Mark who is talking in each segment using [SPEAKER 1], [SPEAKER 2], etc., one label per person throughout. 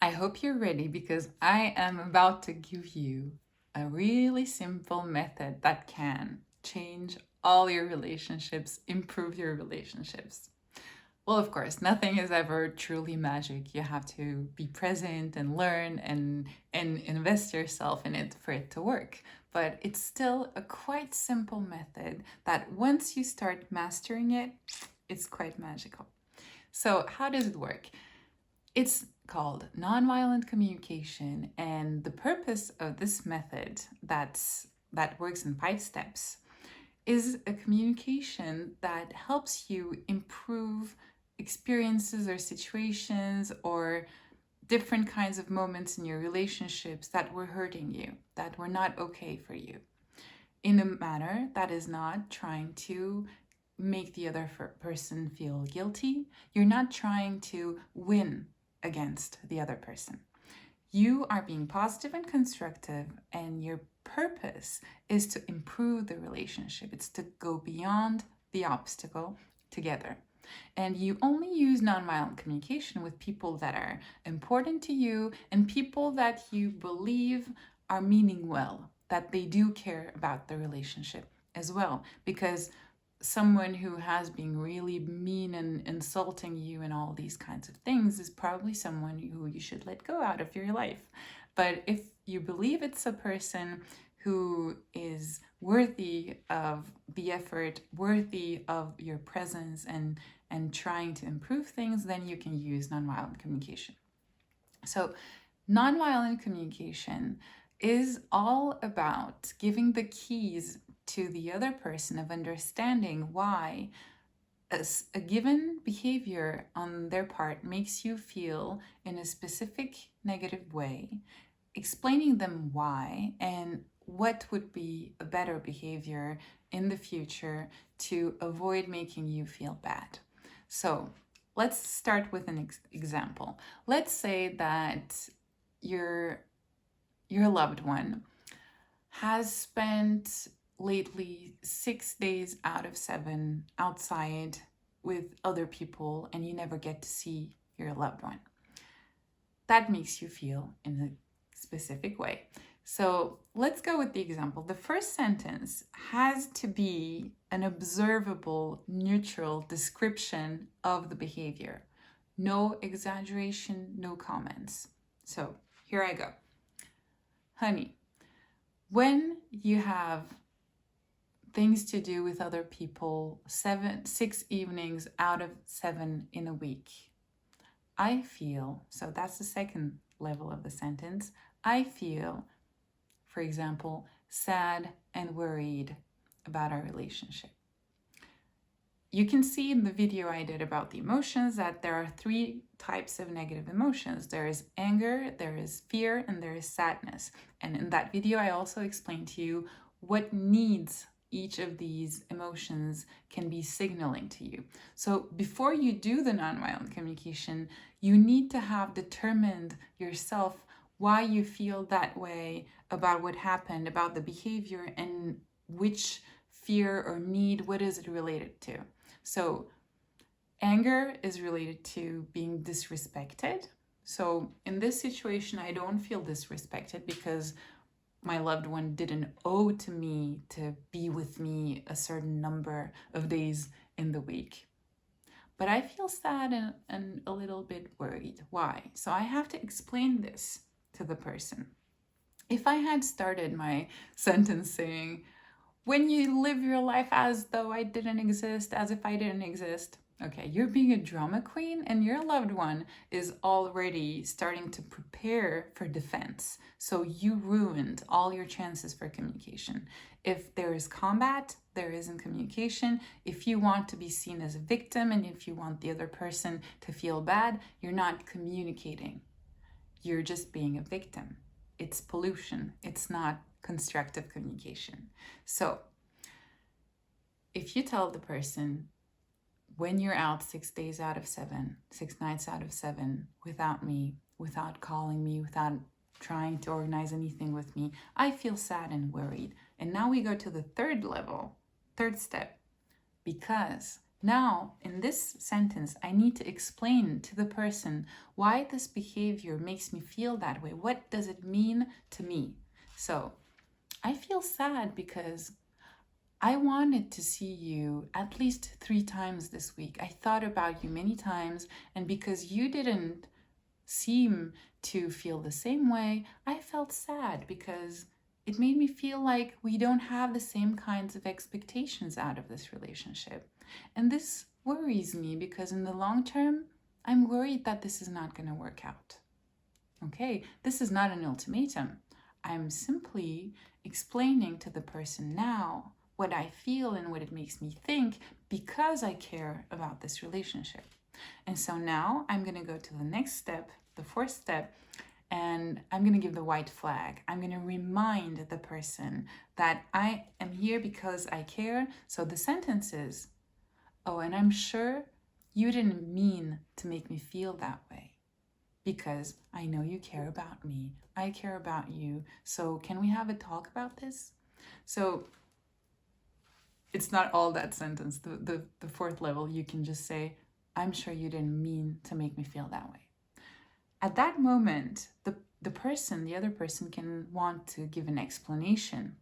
[SPEAKER 1] I hope you're ready because I am about to give you a really simple method that can change all your relationships, improve your relationships. Well, of course, nothing is ever truly magic. You have to be present and learn and invest yourself in it for it to work. But it's still a quite simple method that once you start mastering it, it's quite magical. So, how does it work? It's called nonviolent communication, and the purpose of this method that works in 5 steps is a communication that helps you improve experiences or situations or different kinds of moments in your relationships that were hurting you, that were not okay for you, in a manner that is not trying to make the other person feel guilty. You're not trying to win against the other person. You are being positive and constructive, and your purpose is to improve the relationship. It's to go beyond the obstacle together. And you only use nonviolent communication with people that are important to you and people that you believe are meaning well, that they do care about the relationship as well. Because someone who has been really mean and insulting you and all these kinds of things is probably someone who you should let go out of your life. But if you believe it's a person who is worthy of the effort, worthy of your presence and trying to improve things, then you can use nonviolent communication. So nonviolent communication is all about giving the keys to the other person of understanding why a given behavior on their part makes you feel in a specific negative way, explaining them why and what would be a better behavior in the future to avoid making you feel bad. So let's start with an example. Let's say that your loved one has spent lately 6 days out of 7 outside with other people and you never get to see your loved one. That makes you feel in a specific way. So let's go with the example. The first sentence has to be an observable, neutral description of the behavior. No exaggeration, no comments. So here I go. Honey, when you have things to do with other people 6 evenings out of 7 in a week, I feel, so that's the second level of the sentence, I feel, for example, sad and worried about our relationship. You can see in the video I did about the emotions that there are 3 types of negative emotions. There is anger, there is fear, and there is sadness. And in that video, I also explained to you what needs each of these emotions can be signaling to you. So before you do the nonviolent communication, you need to have determined yourself why you feel that way about what happened, about the behavior, and which fear or need, what is it related to? So anger is related to being disrespected. So in this situation, I don't feel disrespected because my loved one didn't owe to me to be with me a certain number of days in the week. But I feel sad and a little bit worried. Why? So I have to explain this to the person. If I had started my sentence saying, when you live your life as though I didn't exist, as if I didn't exist, okay, you're being a drama queen and your loved one is already starting to prepare for defense. So you ruined all your chances for communication. If there is combat, there isn't communication. If you want to be seen as a victim and if you want the other person to feel bad, you're not communicating. You're just being a victim. It's pollution. It's not constructive communication. So if you tell the person, when you're out 6 days out of 7, 6 nights out of 7, without me, without calling me, without trying to organize anything with me, I feel sad and worried. And now we go to the third level, third step, because Now, in this sentence, I need to explain to the person why this behavior makes me feel that way. What does it mean to me? So, I feel sad because I wanted to see you at least 3 times this week. I thought about you many times, and because you didn't seem to feel the same way, I felt sad because it made me feel like we don't have the same kinds of expectations out of this relationship. And this worries me because in the long term, I'm worried that this is not going to work out. Okay, this is not an ultimatum. I'm simply explaining to the person now what I feel and what it makes me think because I care about this relationship. And so now I'm going to go to the next step, the fourth step, and I'm going to give the white flag. I'm going to remind the person that I am here because I care. So the sentence is, oh, and I'm sure you didn't mean to make me feel that way because I know you care about me. I care about you. So can we have a talk about this? So it's not all that sentence. The fourth level, you can just say, I'm sure you didn't mean to make me feel that way. At that moment, the other person can want to give an explanation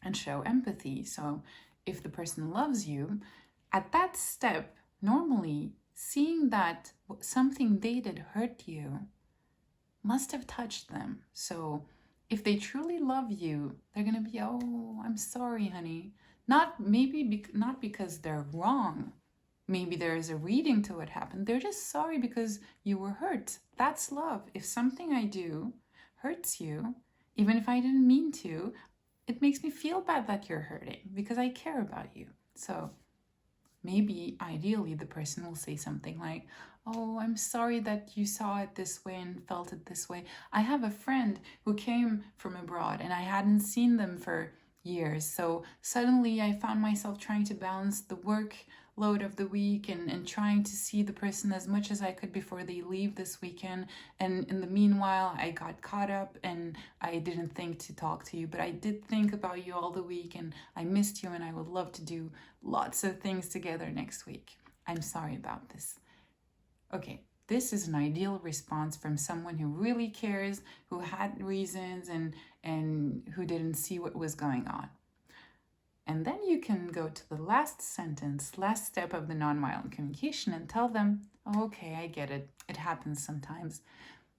[SPEAKER 1] and show empathy. So if the person loves you, at that step, normally seeing that something they did hurt you must have touched them. So if they truly love you, they're going to be, oh, I'm sorry, honey. Not because they're wrong. Maybe there is a reading to what happened. They're just sorry because you were hurt. That's love. If something I do hurts you, even if I didn't mean to, it makes me feel bad that you're hurting because I care about you. So maybe ideally the person will say something like, oh, I'm sorry that you saw it this way and felt it this way. I have a friend who came from abroad and I hadn't seen them for years. So suddenly I found myself trying to balance the workload of the week and trying to see the person as much as I could before they leave this weekend. And in the meanwhile, I got caught up and I didn't think to talk to you, but I did think about you all the week and I missed you and I would love to do lots of things together next week. I'm sorry about this. Okay, this is an ideal response from someone who really cares, who had reasons and who didn't see what was going on. And then you can go to the last sentence, last step of the nonviolent communication and tell them, oh, okay, I get it. It happens sometimes.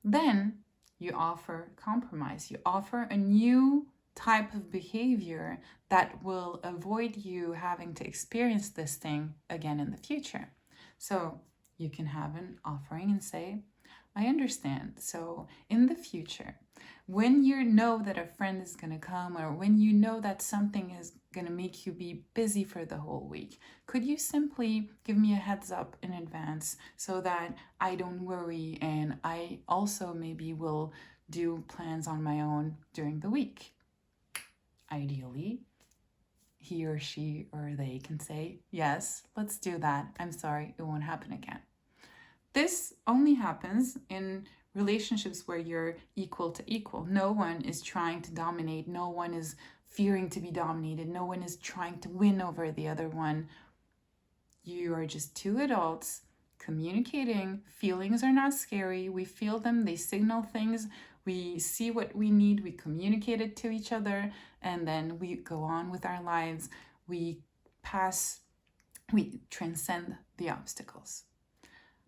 [SPEAKER 1] Then you offer compromise. You offer a new type of behavior that will avoid you having to experience this thing again in the future. So you can have an offering and say, I understand. So in the future, when you know that a friend is going to come or when you know that something is going to make you be busy for the whole week, could you simply give me a heads up in advance so that I don't worry and I also maybe will do plans on my own during the week? Ideally, he or she or they can say, yes, let's do that. I'm sorry, it won't happen again. This only happens in relationships where you're equal to equal. No one is trying to dominate. No one is fearing to be dominated. No one is trying to win over the other one. You are just two adults communicating. Feelings are not scary. We feel them. They signal things. We see what we need. We communicate it to each other. And then we go on with our lives. We transcend the obstacles.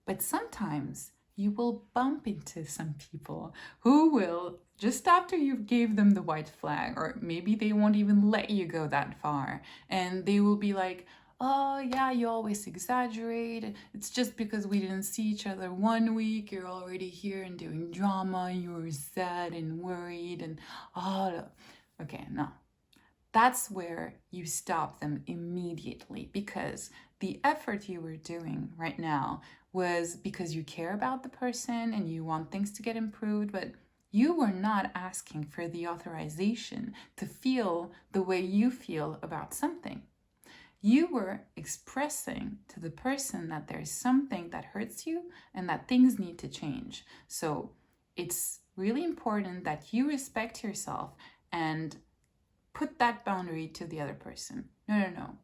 [SPEAKER 1] But sometimes you will bump into some people who will, just after you gave them the white flag, or maybe they won't even let you go that far, and they will be like, oh yeah, you always exaggerate. It's just because we didn't see each other 1 week, you're already here and doing drama, you're sad and worried and okay, no. That's where you stop them immediately, because the effort you were doing right now was because you care about the person and you want things to get improved, but you were not asking for the authorization to feel the way you feel about something. You were expressing to the person that there's something that hurts you and that things need to change. So it's really important that you respect yourself and put that boundary to the other person. No.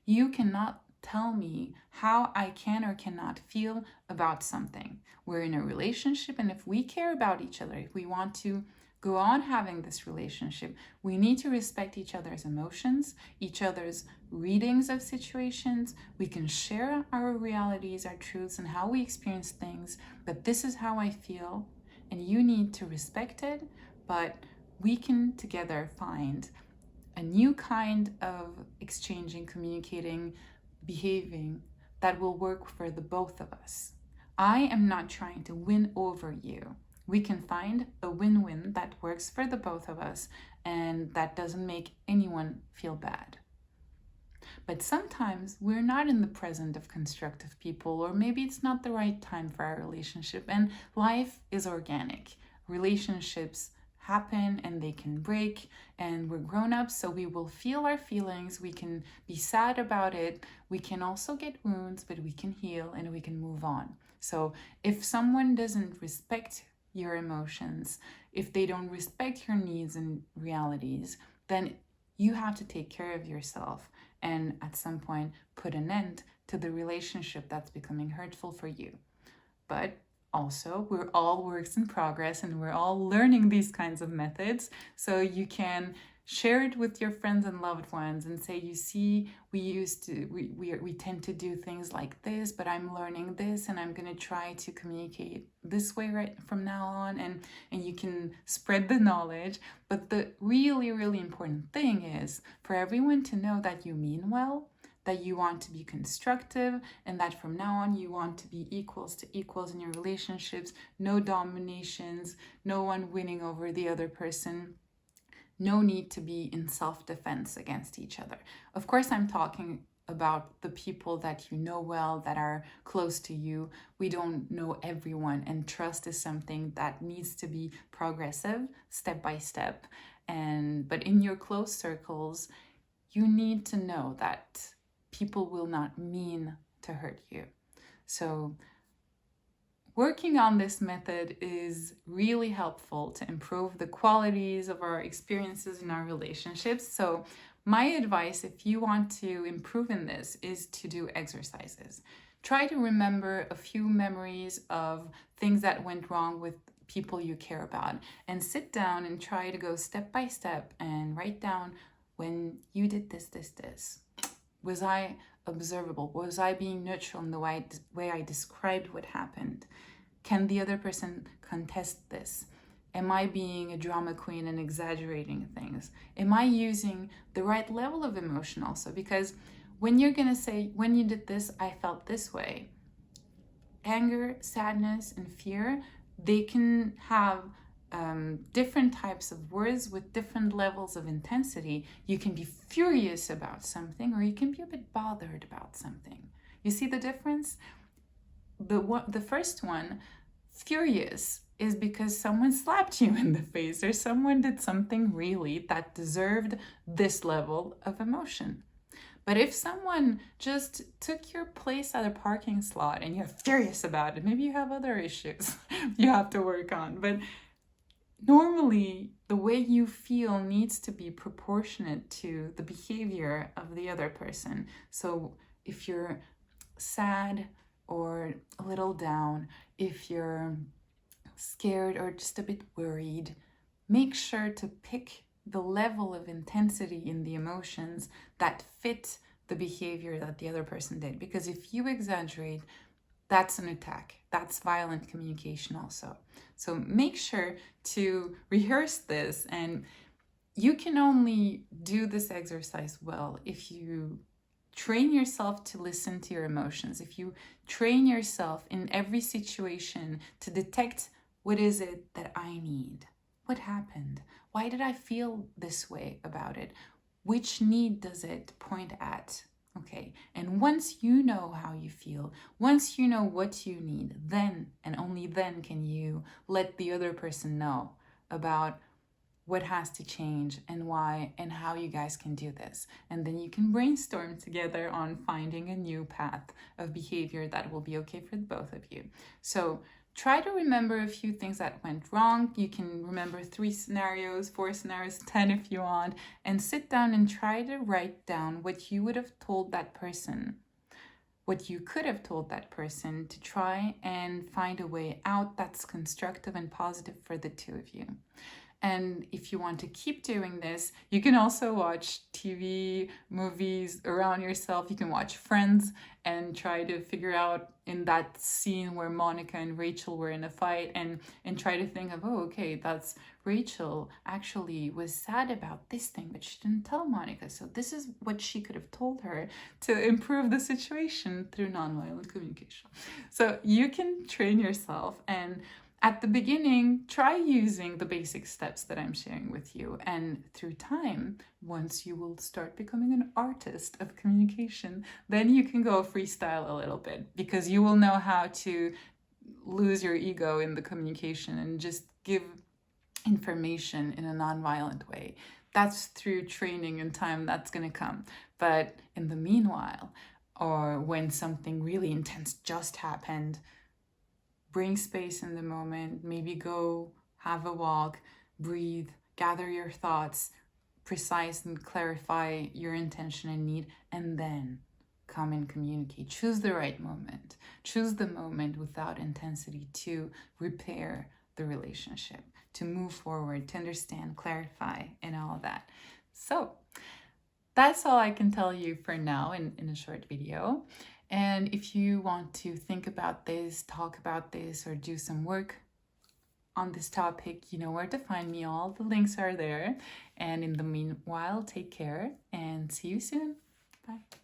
[SPEAKER 1] You cannot tell me how I can or cannot feel about something. We're in a relationship, and if we care about each other, if we want to go on having this relationship, we need to respect each other's emotions, each other's readings of situations. We can share our realities, our truths, and how we experience things, but this is how I feel, and you need to respect it, but we can together find a new kind of exchanging, communicating, behaving that will work for the both of us. I am not trying to win over you. We can find a win-win that works for the both of us and that doesn't make anyone feel bad. But sometimes we're not in the present of constructive people, or maybe it's not the right time for our relationship, and life is organic. Relationships happen and they can break, and we're grown-ups, so we will feel our feelings, we can be sad about it, we can also get wounds, but we can heal and we can move on. So if someone doesn't respect your emotions, if they don't respect your needs and realities, then you have to take care of yourself and at some point put an end to the relationship that's becoming hurtful for you. But also, we're all works in progress and we're all learning these kinds of methods. So you can share it with your friends and loved ones and say, you see, we tend to do things like this, but I'm learning this and I'm going to try to communicate this way right from now on. And you can spread the knowledge. But the really, really important thing is for everyone to know that you mean well, that you want to be constructive, and that from now on you want to be equals to equals in your relationships, no dominations, no one winning over the other person, no need to be in self-defense against each other. Of course, I'm talking about the people that you know well, that are close to you. We don't know everyone, and trust is something that needs to be progressive, step by step. But in your close circles, you need to know that people will not mean to hurt you. So working on this method is really helpful to improve the qualities of our experiences in our relationships. So my advice, if you want to improve in this, is to do exercises. Try to remember a few memories of things that went wrong with people you care about, and sit down and try to go step by step and write down, when you did this. Was I observable? Was I being neutral in the way I described what happened? Can the other person contest this? Am I being a drama queen and exaggerating things? Am I using the right level of emotion also? Because when you're going to say, when you did this, I felt this way. Anger, sadness, and fear, they can have different types of words with different levels of intensity. You can be furious about something, or you can be a bit bothered about something. You see the difference? The first one, furious, is because someone slapped you in the face, or someone did something really that deserved this level of emotion. But if someone just took your place at a parking slot and you're furious about it, maybe you have other issues you have to work on. But normally, the way you feel needs to be proportionate to the behavior of the other person. So if you're sad or a little down, if you're scared or just a bit worried, make sure to pick the level of intensity in the emotions that fit the behavior that the other person did. Because if you exaggerate, that's an attack. That's violent communication also. So make sure to rehearse this, and you can only do this exercise well if you train yourself to listen to your emotions, if you train yourself in every situation to detect, what is it that I need? What happened? Why did I feel this way about it? Which need does it point at? Okay, and once you know how you feel, once you know what you need, then and only then can you let the other person know about what has to change and why and how you guys can do this. And then you can brainstorm together on finding a new path of behavior that will be okay for both of you. So try to remember a few things that went wrong. You can remember 3 scenarios, 4 scenarios, 10 if you want, and sit down and try to write down what you would have told that person what you could have told that person to try and find a way out that's constructive and positive for the two of you. And if you want to keep doing this, you can also watch TV, movies around yourself. You can watch Friends and try to figure out in that scene where Monica and Rachel were in a fight and try to think of, oh, okay, that's Rachel actually was sad about this thing, but she didn't tell Monica. So this is what she could have told her to improve the situation through nonviolent communication. So you can train yourself, and at the beginning, try using the basic steps that I'm sharing with you. And through time, once you will start becoming an artist of communication, then you can go freestyle a little bit, because you will know how to lose your ego in the communication and just give information in a nonviolent way. That's through training and time that's going to come. But in the meanwhile, or when something really intense just happened, bring space in the moment, maybe go have a walk, breathe, gather your thoughts, precise and clarify your intention and need, and then come and communicate. Choose the right moment. Choose the moment without intensity to repair the relationship, to move forward, to understand, clarify, and all of that. So that's all I can tell you for now in a short video. And if you want to think about this, talk about this, or do some work on this topic, you know where to find me. All the links are there. And in the meanwhile, take care and see you soon. Bye.